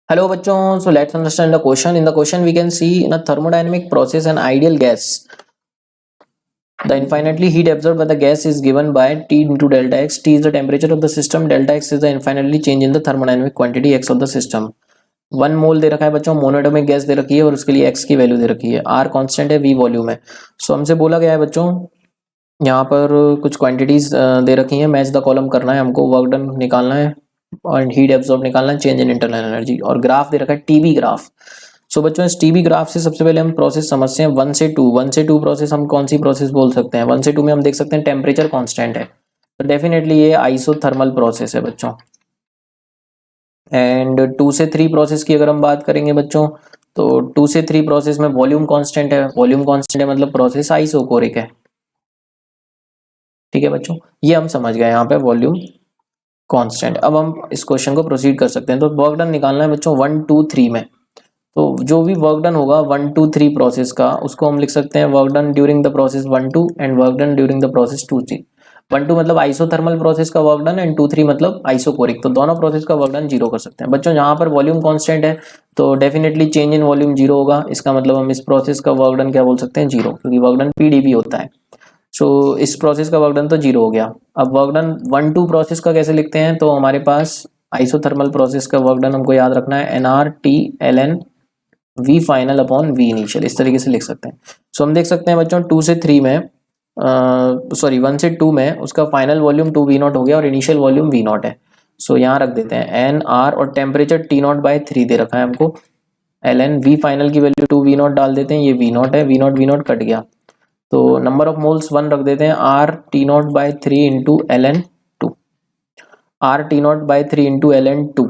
Hello bachon, so let's understand the question. In the question we can see in a thermodynamic process an ideal gas. The infinitely heat absorbed by the gas is given by T into delta X. T is the temperature of the system, delta X is the infinitely change in the thermodynamic quantity X of the system. 1 मोल दे रखा है बच्चों, monoatomic gas दे रखी है और उसके लिए X की value दे रखी है, R कांस्टेंट है, V वॉल्यूम है. सो हमसे बोला गया है बच्चों यहाँ पर कुछ क्वांटिटीज दे रखी हैं, मैच द कॉलम करना है हमको, वर्क डन निकालना है और हीट एब्जॉर्ब निकालना है, चेंज इन इंटरनल एनर्जी और ग्राफ दे रखा है टीबी ग्राफ. सो बच्चों इस टीबी ग्राफ से सबसे पहले हम प्रोसेस समझते हैं. 1 से 2 प्रोसेस हम कौन सी प्रोसेस बोल सकते हैं. 1 से 2 में हम देख सकते हैं टेम्परेचर कांस्टेंट है, तो डेफिनेटली ये आइसोथर्मल प्रोसेस है बच्चों. एंड 2 से 3 प्रोसेस की अगर हम बात करेंगे बच्चों, तो 2 से 3 प्रोसेस में वॉल्यूम कांस्टेंट है. वॉल्यूम कांस्टेंट है मतलब प्रोसेस आइसोकोरिक है. ठीक है बच्चों, ये हम समझ गए यहाँ पे वॉल्यूम कांस्टेंट. अब हम इस क्वेश्चन को प्रोसीड कर सकते हैं. तो वर्क डन निकालना है बच्चों 1 2 3 में. तो जो भी वर्क डन होगा 1 2 3 प्रोसेस का, उसको हम लिख सकते हैं work done during the process 1 2 and work done during the process 2 3. 1 2 मतलब आइसोथर्मल प्रोसेस का वर्क डन एंड 2 3 मतलब आइसोकोरिक. तो दोनों प्रोसेस का वर्क डन जीरो कर सकते हैं बच्चों. यहाँ पर वॉल्यूम कांस्टेंट है तो definitely change in volume zero होगा. इसका मतलब हम इस प्रोसेस का वर्क डन क्या बोल सकते हैं, जीरो, क्योंकि वर्क डन पीडीवी होता है. सो इस प्रोसेस का वर्क डन तो जीरो हो गया. अब वर्क डन 1 2 प्रोसेस का कैसे लिखते हैं, तो हमारे पास आइसोथर्मल प्रोसेस का वर्क डन हमको याद रखना है NRT ln V final upon V initial, इस तरीके से लिख सकते हैं. सो हम देख सकते हैं बच्चों 2 से 3 में सॉरी 1 से 2 में उसका फाइनल वॉल्यूम 2V0 हो गया और इनिशियल वॉल्यूम V0 है. सो यहाँ रख देते हैं NR और टेम्परेचर T0/3 दे रखा है हमको. ln V फाइनल की वैल्यू 2V0 डाल देते हैं, ये V0 है, V0 कट गया तो नंबर ऑफ मोल्स 1 रख देते हैं. RT0/3 into ln 2, RT0/3 into ln 2.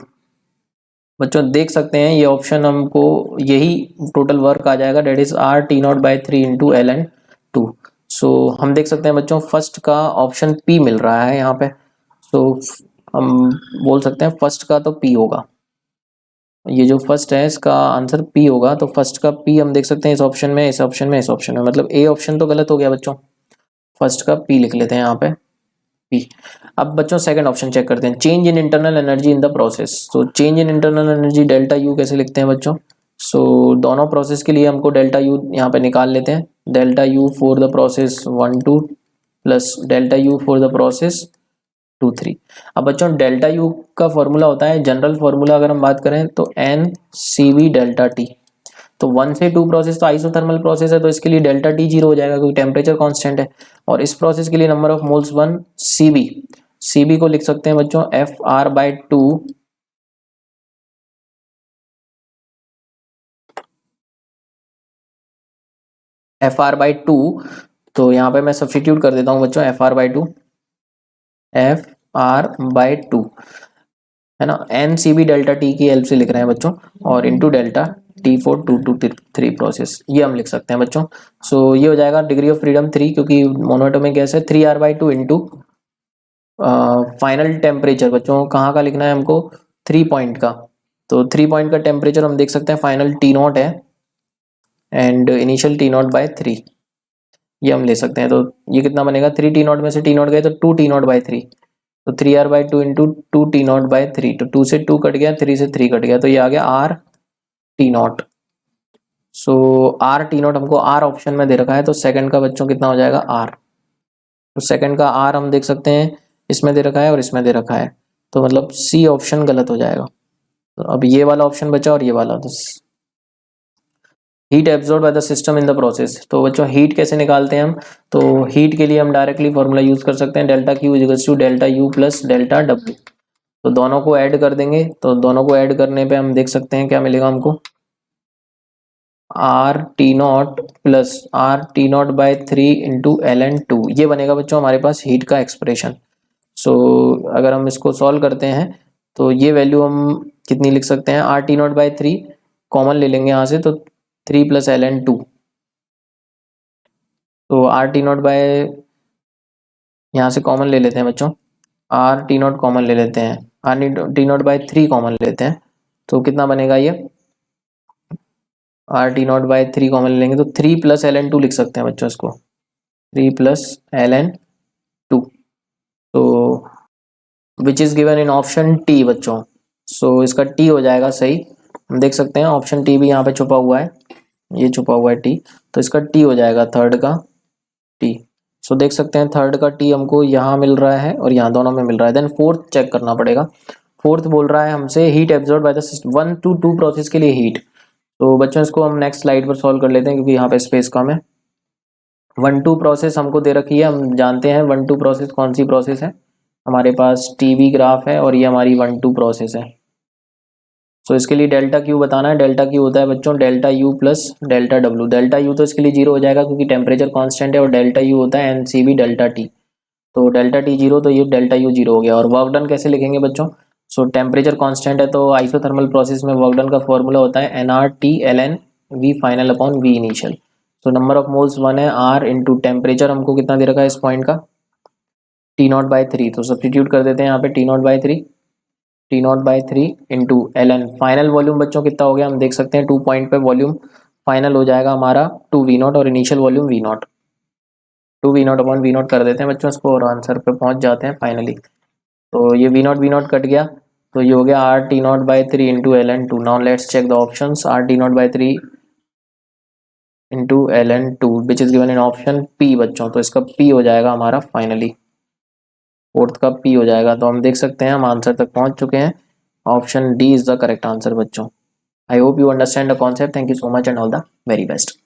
बच्चों देख सकते हैं ये ऑप्शन हमको यही टोटल वर्क आ जाएगा, that is RT0/3 into ln 2. So हम देख सकते हैं बच्चों फर्स्ट का ऑप्शन P मिल रहा है यहाँ पे. सो हम बोल सकते हैं फर्स्ट का तो P होगा. ये जो फर्स्ट है इसका आंसर P होगा. तो फर्स्ट का P हम देख सकते हैं इस ऑप्शन में, इस ऑप्शन में, इस ऑप्शन में, मतलब ए ऑप्शन तो गलत हो गया बच्चों. फर्स्ट का P लिख लेते हैं यहाँ पे P. अब बच्चों सेकंड ऑप्शन चेक करते हैं, change in internal energy in the process. तो change in internal energy delta U कैसे लिखते हैं बच्चों. सो दोनों प्रोसेस के लिए हमको डेल्टा यू यहाँ पे निकाल लेते हैं. Delta U for the process 1 2 plus delta U for the process 2 3. अब बच्चों डेल्टा यू का फॉर्मूला होता है, जनरल फॉर्मूला अगर हम बात करें तो NCV डेल्टा टी. तो 1 से 2 प्रोसेस तो आइसोथर्मल प्रोसेस है तो इसके लिए डेल्टा टी जीरो हो जाएगा क्योंकि टेम्परेचर कांस्टेंट है. और इस प्रोसेस के लिए number of moles 1 CB. CB को लिख सकते हैं बच्चों FR/2 FR/2. तो यहाँ पे मैं सब्स्टिट्यूट कर देता हूँ बच्चों FR/2 है ना. NCB डेल्टा टी की हेल्प से लिख रहे हैं बच्चों और इंटू डेल्टा T4 2 2 3 प्रोसेस, ये हम लिख सकते हैं बच्चों. सो ये हो जाएगा डिग्री ऑफ फ्रीडम 3 क्योंकि मोनोएटॉमिक गैस है. 3R/2 इंटू फाइनल टेम्परेचर बच्चों कहाँ का लिखना है हमको, 3 पॉइंट का. तो 3 पॉइंट का टेम्परेचर हम देख सकते हैं फाइनल T0 है एंड इनिशियल T0/3, ये हम ले सकते हैं. तो ये कितना बनेगा, 3T0 में से T0 गए तो 2T0/3. तो 3R/2 इंटू 2T0/3. तो 2 से 2 कट गया, 3 से 3 कट गया, तो ये आ गया RT0. सो RT0 हमको R ऑप्शन में दे रखा है तो सेकंड का बच्चों कितना हो जाएगा R. तो सेकंड का R हम देख सकते हैं इसमें दे रखा है और इसमें दे रखा है, तो मतलब C ऑप्शन गलत हो जाएगा. तो अब ये वाला ऑप्शन बचा और ये वाला. तो heat absorb by the system in the process. तो बच्चों हीट कैसे निकालते हैं हम, तो हीट के लिए हम डायरेक्टली फॉर्मूला यूज कर सकते हैं, delta Q equals to delta U plus delta W. तो दोनों को ऐड कर देंगे, तो दोनों को ऐड करने पे हम देख सकते हैं क्या मिलेगा हमको, RT0 plus RT0/3 into ln 2. ये बनेगा बच्चों हमारे पास हीट का एक्सप्रेशन. सो अगर हम इसको सॉल्व करते हैं तो ये वैल्यू हम कितनी लिख सकते हैं, RT0/3 कॉमन ले लेंगे यहाँ से, तो 3 प्लस ln 2. तो यहाँ से कॉमन ले लेते हैं बच्चों, RT0 कॉमन ले लेते हैं, RT0/3 कॉमन लेते हैं, तो कितना बनेगा ये, RT0/3 कॉमन ले लेंगे तो 3 प्लस ln 2 लिख सकते हैं बच्चों इसको, 3 प्लस ln 2. तो विच is given in option T बच्चों. सो इसका टी हो जाएगा सही. हम देख सकते हैं ऑप्शन टी भी यहाँ पे छुपा हुआ है, ये छुपा हुआ है टी, तो इसका टी हो जाएगा थर्ड का टी। सो देख सकते हैं थर्ड का टी हमको यहाँ मिल रहा है और यहाँ दोनों में मिल रहा है। देन फोर्थ चेक करना पड़ेगा। फोर्थ बोल रहा है हमसे heat absorb by the system 1 to 2 process के लिए हीट। तो बच्चों इसको हम नेक्स्ट स्लाइड पर सॉल्व कर लेते हैं क्योंकि यहाँ पे स्पेस कम है। 1-2 प्रोसेस हमको दे रखी है, हम जानते हैं 1-2 प्रोसेस कौन सी प्रोसेस है। हमारे पास टीबी ग्राफ है और ये हमारी 1-2 प्रोसेस है। सो इसके लिए डेल्टा क्यू बताना है। डेल्टा क्यू होता है बच्चों delta U plus delta W. Delta U तो इसके लिए जीरो हो जाएगा क्योंकि टेम्परेचर कांस्टेंट है, और डेल्टा यू होता है एनसीबी डेल्टा टी। तो डेल्टा टी जीरो, तो ये डेल्टा यू जीरो हो गया। और वर्क डन कैसे लिखेंगे बच्चों? सो टेम्परेचर कांस्टेंट है तो आइसोथर्मल प्रोसेस में वर्क डन का फॉर्मूला होता है NR T L N V final upon V initial. तो नंबर ऑफ मोल्स 1 है, आर इंटू टेम्परेचर हमको कितना दे रखा है इस पॉइंट का, टी नॉट बाई 3। तो सब्सटीट्यूट कर देते हैं यहाँ पे T not by 3, T not by 3 into L N. Final volume बच्चों कितना हो गया हम देख सकते हैं, 2 पॉइंट पे वॉल्यूम फाइनल हो जाएगा हमारा 2 वी नॉट और initial volume V not. 2 V not upon V not कर देते हैं बच्चों इसको और आंसर पे पहुंच जाते हैं फाइनली। तो ये वी नॉट कट गया, तो ये हो गया R T not by 3 into L N two. Now let's check the options. R T not by 3 into L N two which is given in option P बच्चों। तो इसका पी हो जाएगा हमारा फाइनली, फोर्थ का पी हो जाएगा। तो हम देख सकते हैं हम आंसर तक पहुंच चुके हैं। Option D is the correct answer बच्चों। I hope you understand the concept. Thank you so much and all the very best.